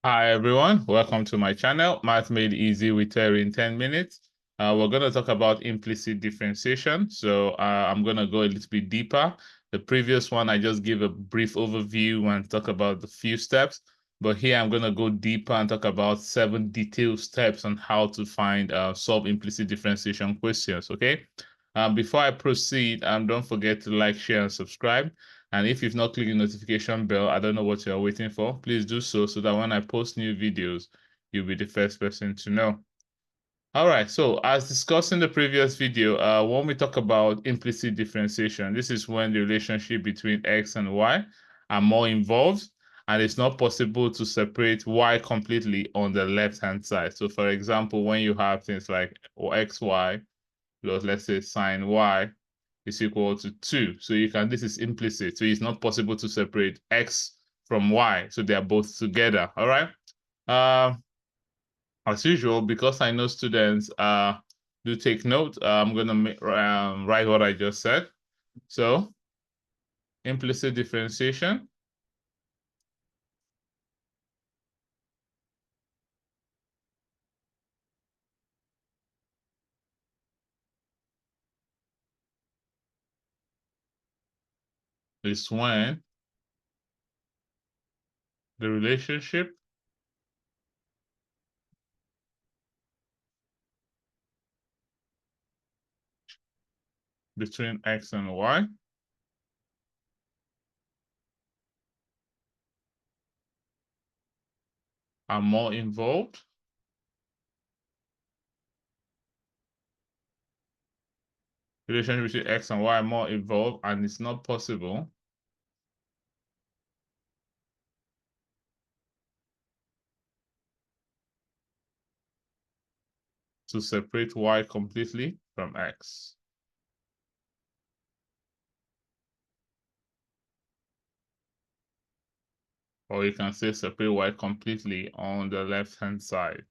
Hi everyone, welcome to my channel, Math Made Easy with Terry in 10 minutes. We're going to talk about implicit differentiation. So I'm going to go a little bit deeper. The previous one, I just gave a brief overview and talk about the few steps. But here I'm going to go deeper and talk about 7 detailed steps on how to find solve implicit differentiation questions, okay? Before I proceed, don't forget to like, share, and subscribe. And if you've not clicked the notification bell, I don't know what you're waiting for. Please do so that when I post new videos, you'll be the first person to know. All right, so as discussed in the previous video, when we talk about implicit differentiation, this is when the relationship between x and y are more involved, and it's not possible to separate y completely on the left-hand side. So for example, when you have things like xy plus, let's say, sine y is equal to 2. So this is implicit. So it's not possible to separate x from y. So they are both together. All right. As usual, because I know students do take note, I'm going to write what I just said. So implicit differentiation is when the relationship between x and y are more involved. Relationship between x and y are more involved, and it's not possible to separate y completely from x. Or you can say separate y completely on the left-hand side.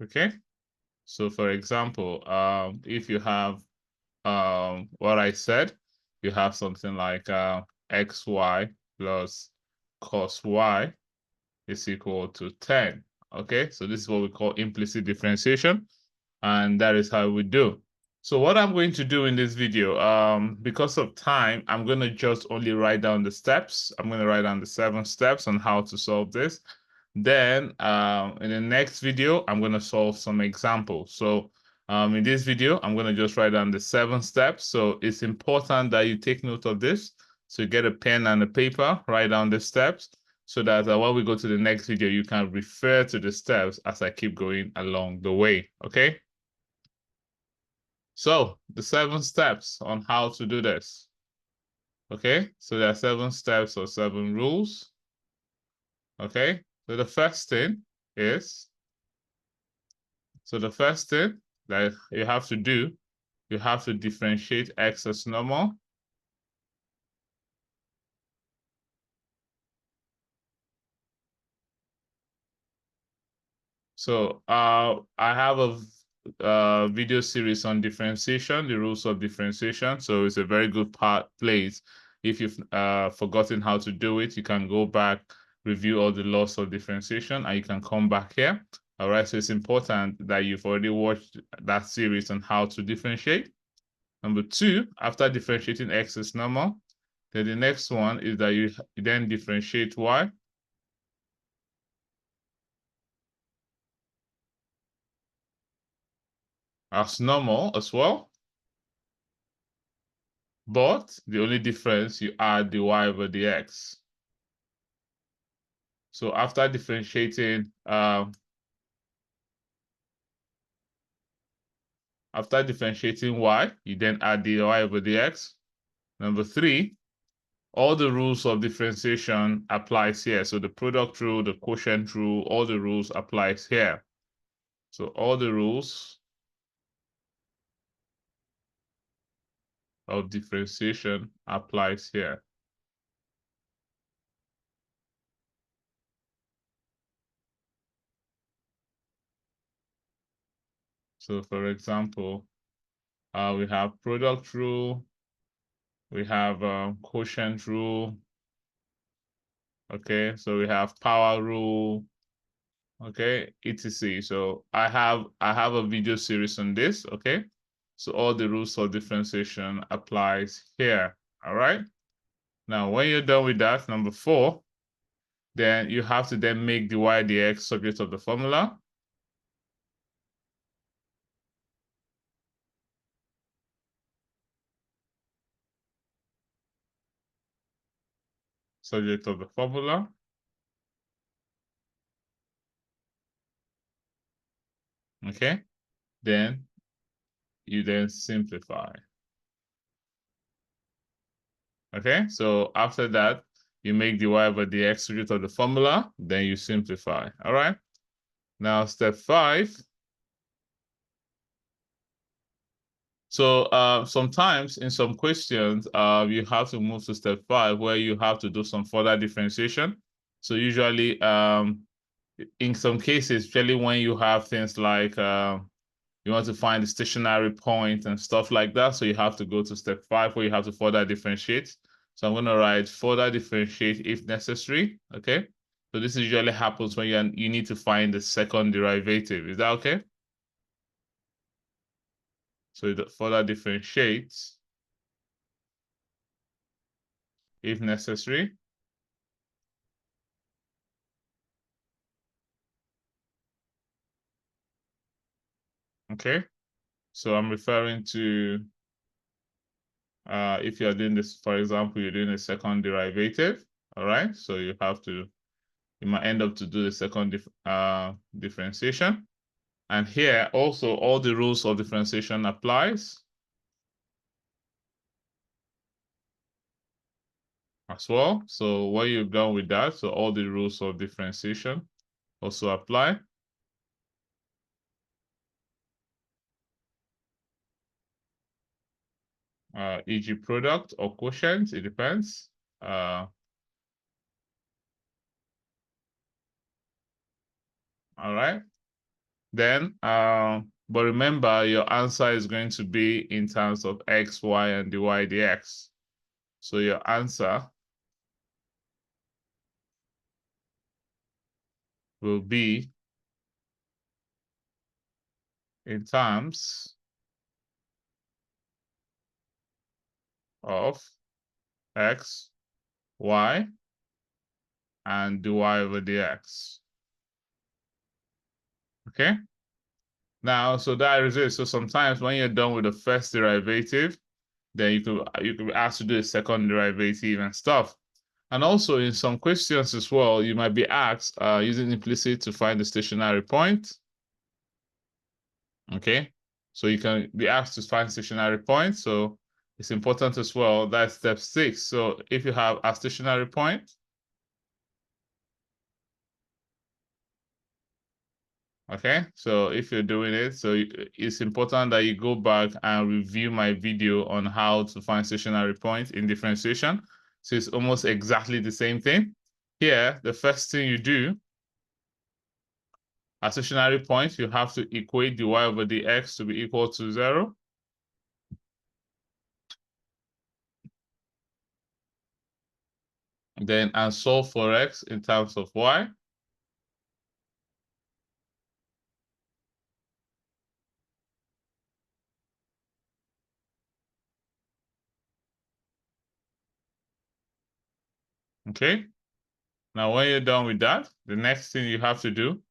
Okay? So for example, if you have what I said, you have something like xy plus cos y is equal to 10. Okay, so this is what we call implicit differentiation, and that is how we do. So what I'm going to do in this video, because of time, I'm going to just only write down the steps. I'm going to write down the 7 steps on how to solve this. Then in the next video, I'm going to solve some examples. So in this video, I'm going to just write down the 7 steps. So it's important that you take note of this. So you get a pen and a paper, write down the steps, so that when we go to the next video, you can refer to the steps as I keep going along the way, okay? So the 7 steps on how to do this, okay? So there are 7 steps or 7 rules, okay? So the first thing that you have to do, you have to differentiate x as normal. So I have a video series on differentiation, the rules of differentiation. So it's a very good place. If you've forgotten how to do it, you can go back, review all the laws of differentiation, and you can come back here. All right, so it's important that you've already watched that series on how to differentiate. Number 2, after differentiating x as normal, then the next one is that you then differentiate y as normal as well. But the only difference, you add the y over the x. So after differentiating y, you then add the y over the x. Number 3, all the rules of differentiation applies here. So the product rule, the quotient rule, all the rules applies here. So all the rules of differentiation applies here. So for example, we have product rule, we have quotient rule, okay? So we have power rule, okay, etc. So I have a video series on this, okay? So all the rules of differentiation applies here, all right? Now, when you're done with that, number 4, then you have to then make the y dx subject of the formula. Subject of the formula. Okay, then you then simplify. Okay, so after that, you make the y over dx subject of the formula, then you simplify. All right, now step 5. So sometimes in some questions, you have to move to step 5 where you have to do some further differentiation. So usually, in some cases, especially when you have things like you want to find the stationary point and stuff like that, so you have to go to step 5 where you have to further differentiate. So I'm going to write further differentiate if necessary. Okay. So this usually happens when you need to find the second derivative. Is that okay? So it further differentiates if necessary. Okay. So I'm referring to if you're doing this, for example, you're doing a second derivative. All right. So you might end up to do the second differentiation. And here also all the rules of differentiation applies as well. So when you're done with that, so all the rules of differentiation also apply. E.g. product or quotient, it depends. All right. Then, but remember your answer is going to be in terms of x, y, and dy dx. So your answer will be in terms of x, y, and dy over dx. Okay? Now, so that is it. So sometimes when you're done with the first derivative, then you could be asked to do a second derivative and stuff. And also in some questions as well, you might be asked using implicit to find the stationary point. Okay, so you can be asked to find stationary point. So it's important as well. That's step 6. So if you have a stationary point, okay, so if you're doing it, so it's important that you go back and review my video on how to find stationary point in differentiation. So it's almost exactly the same thing. Here, the first thing you do, a stationary point, you have to equate the y over the x to be equal to 0. Then, and solve for x in terms of y. Okay. Now, when you're done with that, the next thing you have to do,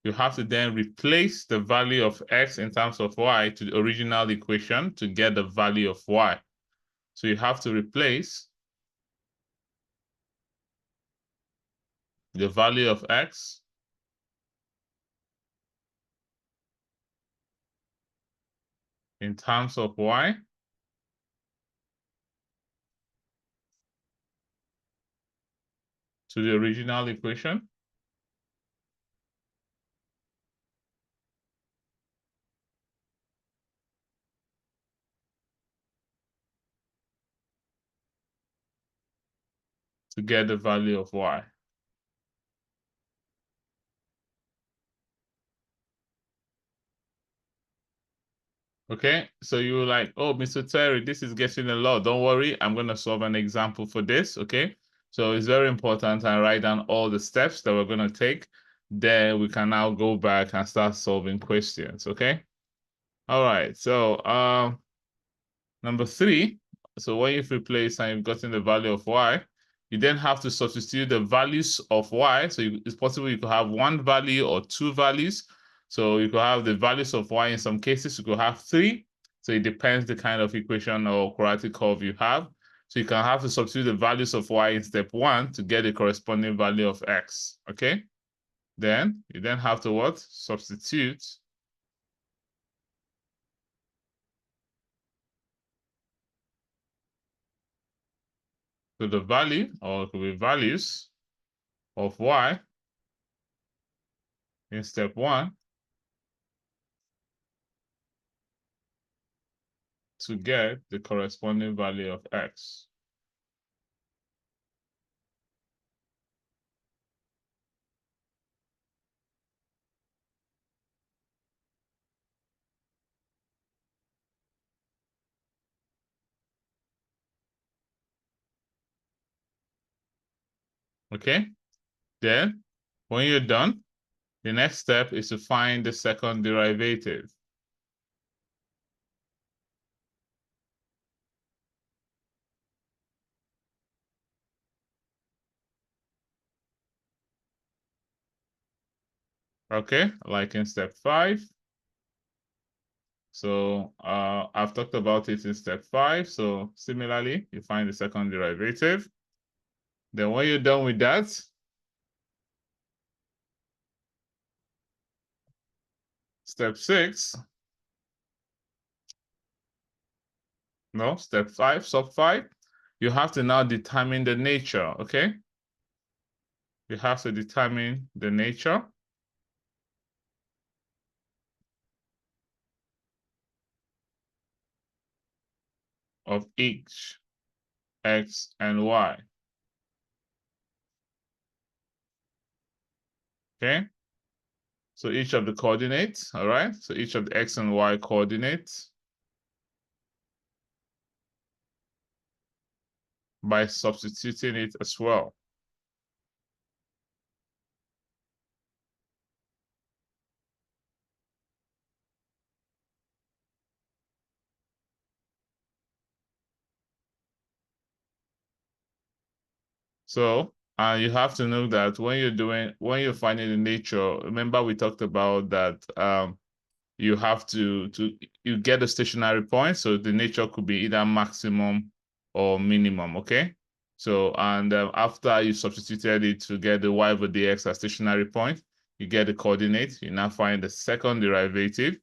you have to then replace the value of x in terms of y to the original equation to get the value of y. So you have to replace the value of x in terms of y to the original equation to get the value of y. Okay, so you were like, oh, Mr. Terry, this is getting a lot. Don't worry, I'm going to solve an example for this. Okay, so it's very important and write down all the steps that we're going to take. Then we can now go back and start solving questions. Okay, all right, so number 3, so when you've replaced and you've gotten the value of y, you then have to substitute the values of y. So it's possible you could have one value or two values. So you could have the values of y in some cases, you could have 3. So it depends the kind of equation or quadratic curve you have. So you can have to substitute the values of y in step 1 to get the corresponding value of x, okay? Then you then have to what? Substitute to the value, or it could be values of y in step 1 to get the corresponding value of x. Okay? Then, when you're done, the next step is to find the second derivative. Okay, like in step 5. So I've talked about it in step 5. So similarly, you find the second derivative. Then when you're done with that, step 6, no, step 5, sub 5, you have to now determine the nature, okay? You have to determine the nature of each x and y, okay? So each of the coordinates, all right? So each of the x and y coordinates by substituting it as well. So you have to know that when you're finding the nature, remember we talked about that you have to you get a stationary point. So the nature could be either maximum or minimum, okay? So, and after you substituted it to get the y over dx as stationary point, you get the coordinate, you now find the second derivative.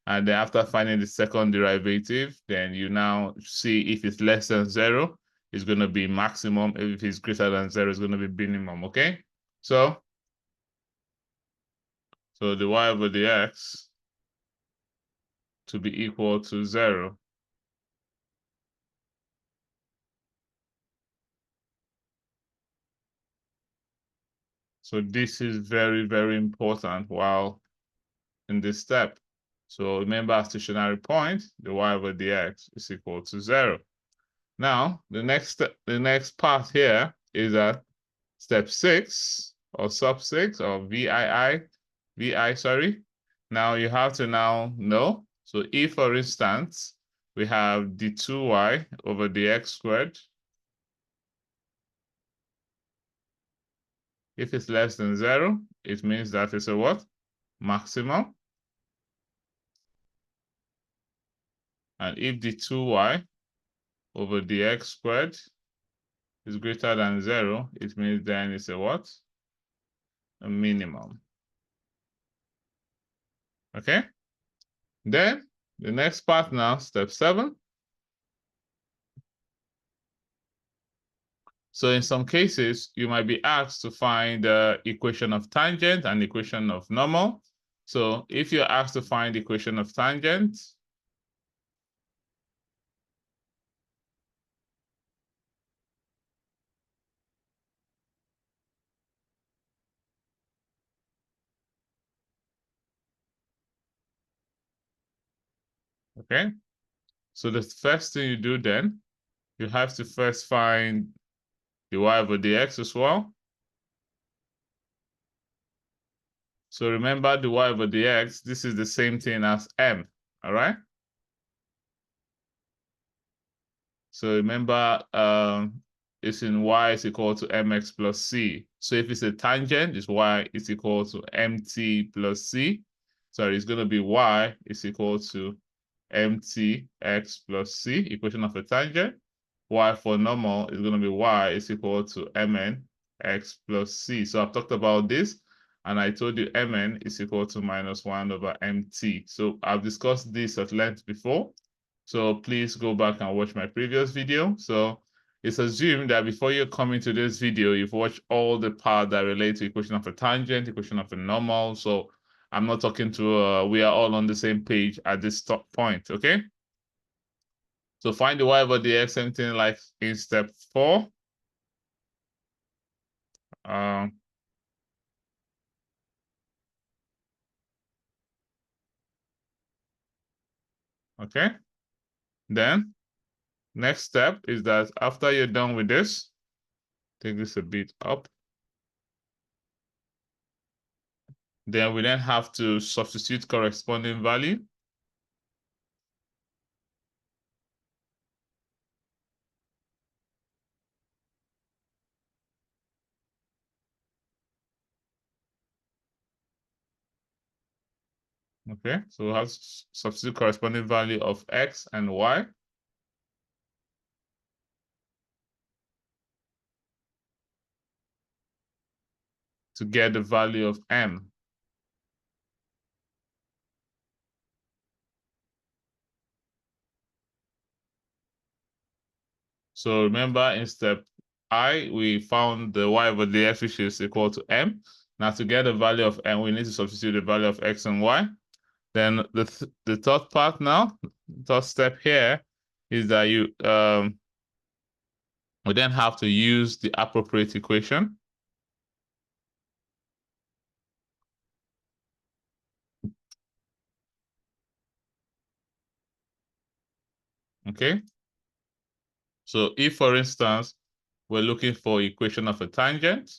And then after finding the second derivative, then you now see if it's less than 0, it's going to be maximum. If it's greater than 0, it's going to be minimum, okay? So the y over the x to be equal to 0. So this is very, very important while in this step. So remember our stationary point, the y over the x is equal to 0. Now, the next part here is that step 6 or sub 6 or VI, sorry. Now you have to now know. So if, for instance, we have d2y over dx squared, if it's less than 0, it means that it's a what? Maximum. And if d2y over dx squared is greater than 0, it means then it's a what? A minimum. Okay? Then the next part now, step 7. So in some cases, you might be asked to find the equation of tangent and equation of normal. So if you're asked to find the equation of tangent, Okay, so the first thing you do then, you have to first find the y over dx as well. So remember the y over dx, this is the same thing as m, all right? So remember, it's in y is equal to mx plus c. So if it's a tangent, it's y is equal to mt plus c. Sorry, it's going to be y is equal to mtx plus c, equation of a tangent. Y for normal is going to be y is equal to mn x plus c. So I've talked about this, and I told you mn is equal to minus 1 over mt. So I've discussed this at length before. So please go back and watch my previous video. So it's assumed that before you come into this video, you've watched all the parts that relate to equation of a tangent, equation of a normal. So I'm not talking to, we are all on the same page at this point, okay? So find the y over the x, same thing like in step 4. Um, okay. Then next step is that after you're done with this, take this a bit up. Then we then have to substitute corresponding value. Okay, so we'll have to substitute corresponding value of x and y. To get the value of m. So remember in step I, we found the y over the x, which is equal to m. Now to get the value of m, we need to substitute the value of x and y. Then the third part now, third step here is that you we then have to use the appropriate equation. Okay. So if, for instance, we're looking for equation of a tangent,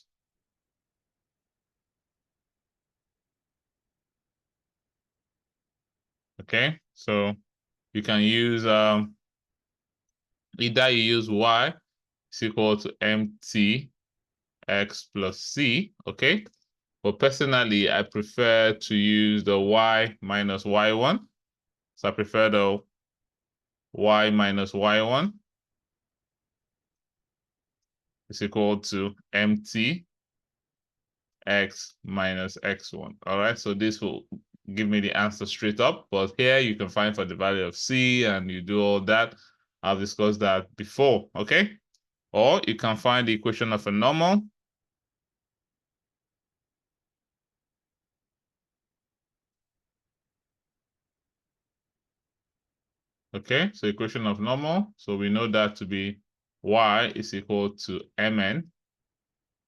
okay, so you can use either you use y is equal to mt x plus c, okay? But personally, I prefer to use the y minus y1. So I prefer the y minus y1 is equal to mt x minus x1. All right, so this will give me the answer straight up. But here you can find for the value of c and you do all that. I've discussed that before, okay? Or you can find the equation of a normal. Okay, so equation of normal. So we know that to be y is equal to mn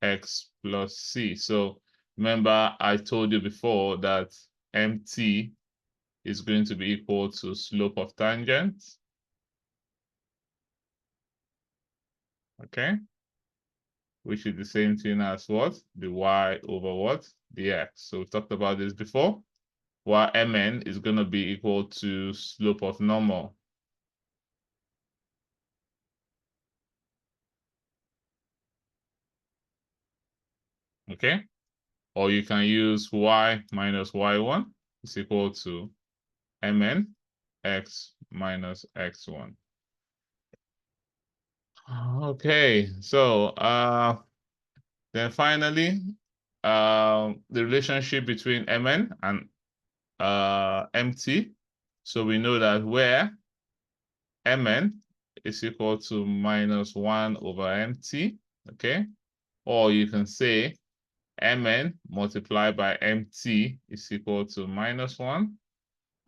x plus c. So remember, I told you before that mt is going to be equal to slope of tangent. Okay, which is the same thing as what? The y over what? The x. So we talked about this before. While mn is going to be equal to slope of normal. Okay, or you can use y minus y1 is equal to mn x minus x1. Okay, so then finally, the relationship between mn and mt. So we know that where mn is equal to minus 1 over mt, okay? Or you can say mn multiplied by mt is equal to minus 1.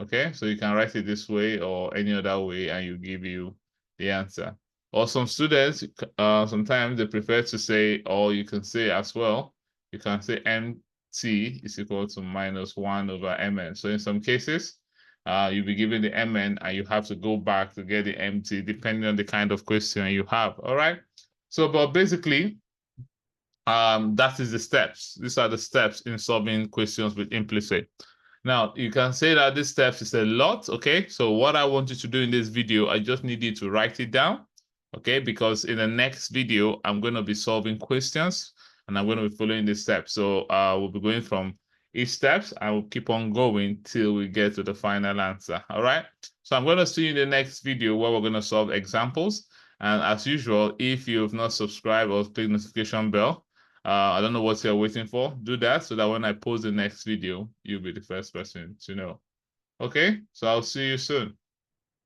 Okay, so you can write it this way or any other way and you give you the answer. Or some students, sometimes they prefer to say, or you can say as well, you can say mt is equal to minus 1 over mn. So in some cases, You'll be given the MN and you have to go back to get the MT depending on the kind of question you have. All right. So, but basically, that is the steps. These are the steps in solving questions with implicit. Now, you can say that these steps is a lot, okay? So what I want you to do in this video, I just need you to write it down, okay? Because in the next video, I'm going to be solving questions and I'm going to be following the steps. So we'll be going from each steps and we'll keep on going till we get to the final answer, all right? So I'm going to see you in the next video where we're going to solve examples. And as usual, if you've not subscribed or click notification bell, I don't know what you're waiting for. Do that so that when I post the next video, you'll be the first person to know. Okay, so I'll see you soon.